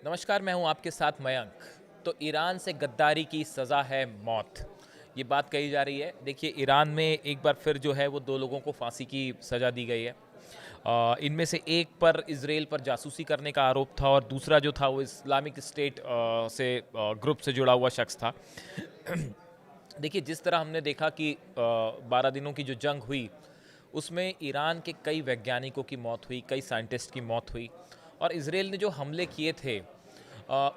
नमस्कार, मैं हूं आपके साथ मयंक। तो ईरान से गद्दारी की सज़ा है मौत, ये बात कही जा रही है। देखिए, ईरान में एक बार फिर जो है वो दो लोगों को फांसी की सज़ा दी गई है। इनमें से एक पर इजराइल पर जासूसी करने का आरोप था और दूसरा जो था वो इस्लामिक स्टेट ग्रुप से जुड़ा हुआ शख्स था। देखिए, जिस तरह हमने देखा कि 12 दिनों की जो जंग हुई उसमें ईरान के कई वैज्ञानिकों की मौत हुई, कई साइंटिस्ट की मौत हुई। और इसराइल ने जो हमले किए थे,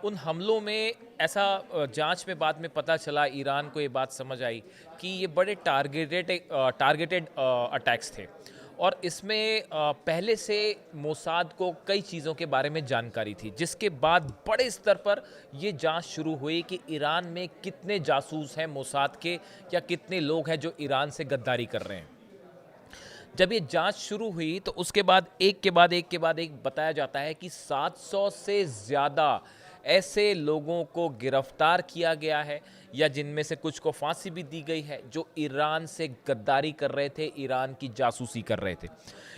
उन हमलों में ऐसा जांच में बाद में पता चला, ईरान को ये बात समझ आई कि ये बड़े टारगेटेड अटैक्स थे। और इसमें पहले से मोसाद को कई चीज़ों के बारे में जानकारी थी, जिसके बाद बड़े स्तर पर ये जांच शुरू हुई कि ईरान में कितने जासूस हैं मोसाद के, या कितने लोग हैं जो ईरान से गद्दारी कर रहे हैं। जब ये जांच शुरू हुई तो उसके बाद एक बताया जाता है कि 700 से ज़्यादा ऐसे लोगों को गिरफ्तार किया गया है, या जिनमें से कुछ को फांसी भी दी गई है, जो ईरान से गद्दारी कर रहे थे, ईरान की जासूसी कर रहे थे।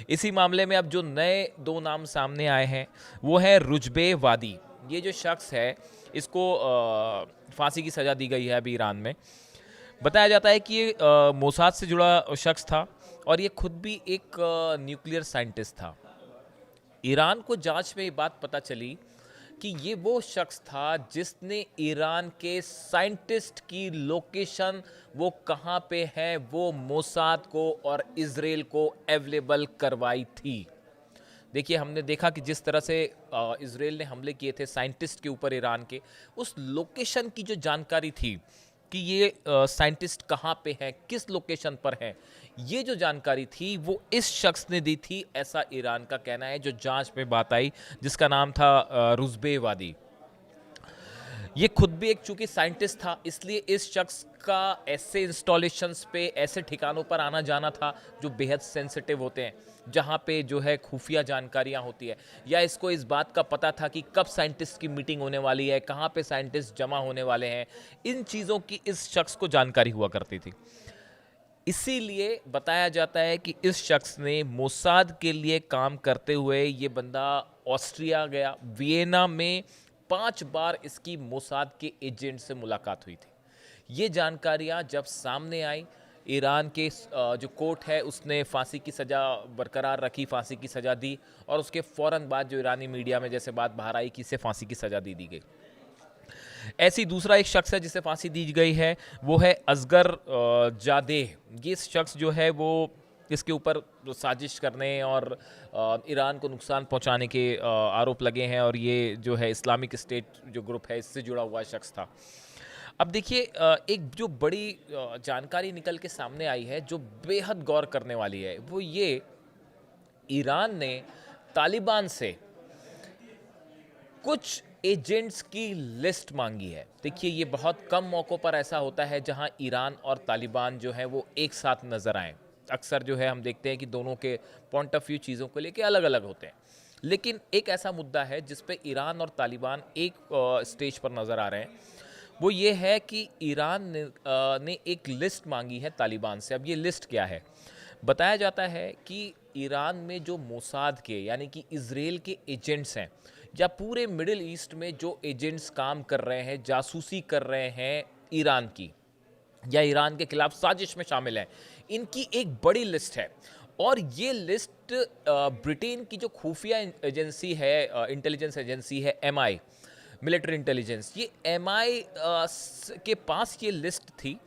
इसी मामले में अब जो नए दो नाम सामने आए हैं वो है रुजबे वादी। ये जो शख्स है, इसको फांसी की सज़ा दी गई है अभी ईरान में। बताया जाता है कि ये मोसाद से जुड़ा शख्स था और ये खुद भी एक न्यूक्लियर साइंटिस्ट था। ईरान को जांच में ये बात पता चली कि ये वो शख्स था जिसने ईरान के साइंटिस्ट की लोकेशन, वो कहाँ पे है, वो मोसाद को और इजराइल को अवेलेबल करवाई थी। देखिए, हमने देखा कि जिस तरह से इजराइल ने हमले किए थे साइंटिस्ट के ऊपर ईरान के, उस लोकेशन की जो जानकारी थी कि ये साइंटिस्ट कहाँ पे हैं, किस लोकेशन पर हैं, ये जो जानकारी थी वो इस शख्स ने दी थी, ऐसा ईरान का कहना है, जो जांच में बात आई, जिसका नाम था रुजबे वादी। ये खुद भी एक चूंकि साइंटिस्ट था, इसलिए इस शख्स का ऐसे इंस्टॉलेशंस पे, ऐसे ठिकानों पर आना जाना था जो बेहद सेंसिटिव होते हैं, जहाँ पे जो है खुफिया जानकारियाँ होती है, या इसको इस बात का पता था कि कब साइंटिस्ट की मीटिंग होने वाली है, कहाँ पे साइंटिस्ट जमा होने वाले हैं। इन चीज़ों की इस शख्स को जानकारी हुआ करती थी। इसीलिए बताया जाता है कि इस शख्स ने मोसाद के लिए काम करते हुए ये बंदा ऑस्ट्रिया गया, वियना में 5 बार इसकी मोसाद के एजेंट से मुलाकात हुई थी। ये जानकारियां जब सामने आई, ईरान के जो कोर्ट है उसने फांसी की सज़ा बरकरार रखी, फांसी की सज़ा दी, और उसके फ़ौरन बाद जो ईरानी मीडिया में जैसे बात बाहर आई कि इसे फांसी की सज़ा दी गई। ऐसी दूसरा एक शख्स है जिसे फांसी दी गई है, वो है असगर जादेह। ये शख्स जो है वो इसके ऊपर साजिश करने और ईरान को नुकसान पहुंचाने के आरोप लगे हैं, और ये जो है इस्लामिक स्टेट जो ग्रुप है इससे जुड़ा हुआ शख्स था। अब देखिए, एक जो बड़ी जानकारी निकल के सामने आई है जो बेहद गौर करने वाली है, वो ये, ईरान ने तालिबान से कुछ एजेंट्स की लिस्ट मांगी है। देखिए, ये बहुत कम मौक़ों पर ऐसा होता है जहां ईरान और तालिबान जो है वो एक साथ नज़र आएँ। अक्सर जो है हम देखते हैं कि दोनों के पॉइंट ऑफ व्यू चीज़ों को लेके अलग अलग होते हैं, लेकिन एक ऐसा मुद्दा है जिस पे ईरान और तालिबान एक स्टेज पर नज़र आ रहे हैं। वो ये है कि ईरान ने एक लिस्ट मांगी है तालिबान से। अब ये लिस्ट क्या है? बताया जाता है कि ईरान में जो मोसाद के, यानी कि इजराइल के एजेंट्स हैं, या पूरे मिडिल ईस्ट में जो एजेंट्स काम कर रहे हैं, जासूसी कर रहे हैं ईरान की, या ईरान के खिलाफ साजिश में शामिल हैं, इनकी एक बड़ी लिस्ट है। और ये लिस्ट ब्रिटेन की जो खुफिया एजेंसी है, इंटेलिजेंस एजेंसी है एमआई, मिलिट्री इंटेलिजेंस, ये एमआई के पास ये लिस्ट थी,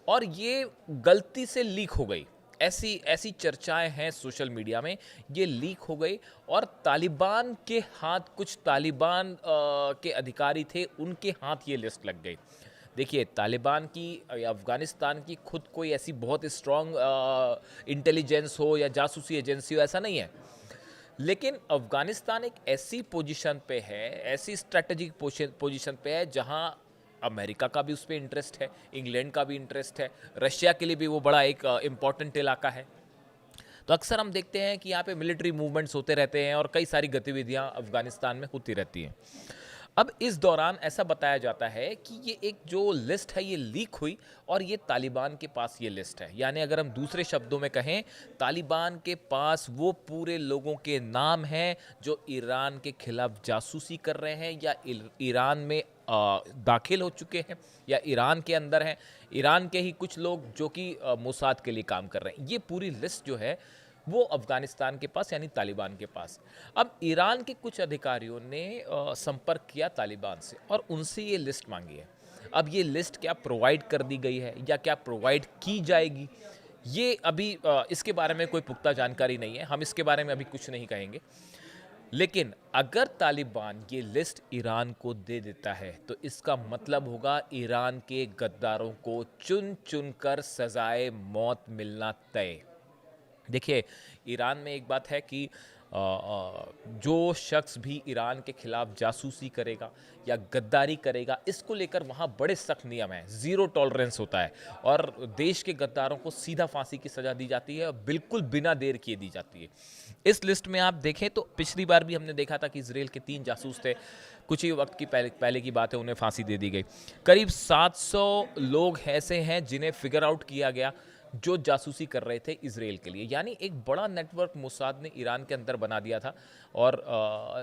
और ये गलती से लीक हो गई। ऐसी ऐसी चर्चाएं हैं सोशल मीडिया में, ये लीक हो गई और तालिबान के हाथ, कुछ तालिबान के अधिकारी थे, उनके हाथ ये लिस्ट लग गई। देखिए, तालिबान की या अफ़गानिस्तान की खुद कोई ऐसी बहुत स्ट्रॉन्ग इंटेलिजेंस हो या जासूसी एजेंसी हो, ऐसा नहीं है। लेकिन अफ़गानिस्तान एक ऐसी पोजीशन पे है, ऐसी स्ट्रेटजिक पोजीशन पे है, जहां अमेरिका का भी उस पर इंटरेस्ट है, इंग्लैंड का भी इंटरेस्ट है, रशिया के लिए भी वो बड़ा एक इम्पॉर्टेंट इलाका है। तो अक्सर हम देखते हैं कि यहाँ पे मिलिट्री मूवमेंट्स होते रहते हैं और कई सारी गतिविधियाँ अफ़गानिस्तान में होती रहती हैं। अब इस दौरान ऐसा बताया जाता है कि ये एक जो लिस्ट है ये लीक हुई और ये तालिबान के पास ये लिस्ट है। यानी अगर हम दूसरे शब्दों में कहें, तालिबान के पास वो पूरे लोगों के नाम हैं जो ईरान के खिलाफ जासूसी कर रहे हैं या ईरान में दाखिल हो चुके हैं या ईरान के अंदर हैं। ईरान के ही कुछ लोग जो कि मोसाद के लिए काम कर रहे हैं। ये पूरी लिस्ट जो है वो अफगानिस्तान के पास यानी तालिबान के पास। अब ईरान के कुछ अधिकारियों ने संपर्क किया तालिबान से और उनसे ये लिस्ट मांगी है। अब ये लिस्ट क्या प्रोवाइड कर दी गई है या क्या प्रोवाइड की जाएगी, ये अभी इसके बारे में कोई पुख्ता जानकारी नहीं है। हम इसके बारे में अभी कुछ नहीं कहेंगे। लेकिन अगर तालिबान ये लिस्ट ईरान को दे देता है तो इसका मतलब होगा ईरान के गद्दारों को चुन चुन कर सजाए मौत मिलना तय। देखिए, ईरान में एक बात है कि जो शख्स भी ईरान के खिलाफ जासूसी करेगा या गद्दारी करेगा, इसको लेकर वहाँ बड़े सख्त नियम हैं, ज़ीरो टॉलरेंस होता है और देश के गद्दारों को सीधा फांसी की सज़ा दी जाती है और बिल्कुल बिना देर किए दी जाती है। इस लिस्ट में आप देखें तो पिछली बार भी हमने देखा था कि इजराइल के 3 जासूस थे। कुछ ही वक्त की पहले की बात है, उन्हें फांसी दे दी गई। करीब 700 लोग ऐसे हैं जिन्हें फिगर आउट किया गया जो जासूसी कर रहे थे इजराइल के लिए। यानी एक बड़ा नेटवर्क मोसाद ने ईरान के अंदर बना दिया था और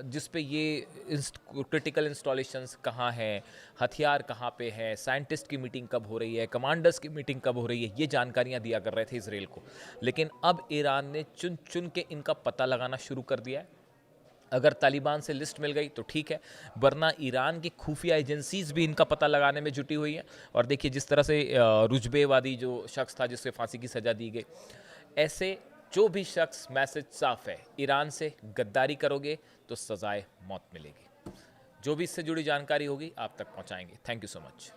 जिस पे ये क्रिटिकल इंस्टॉलेशंस कहाँ हैं, हथियार कहाँ पे हैं, साइंटिस्ट की मीटिंग कब हो रही है, कमांडर्स की मीटिंग कब हो रही है, ये जानकारियाँ दिया कर रहे थे इजराइल को। लेकिन अब ईरान ने चुन चुन के इनका पता लगाना शुरू कर दिया है। अगर तालिबान से लिस्ट मिल गई तो ठीक है, वरना ईरान की खुफिया एजेंसीज भी इनका पता लगाने में जुटी हुई हैं। और देखिए जिस तरह से रुजबेवादी जो शख्स था जिससे फांसी की सज़ा दी गई, ऐसे जो भी शख्स, मैसेज साफ है, ईरान से गद्दारी करोगे तो सजाए मौत मिलेगी। जो भी इससे जुड़ी जानकारी होगी आप तक पहुंचाएंगे। Thank you so much.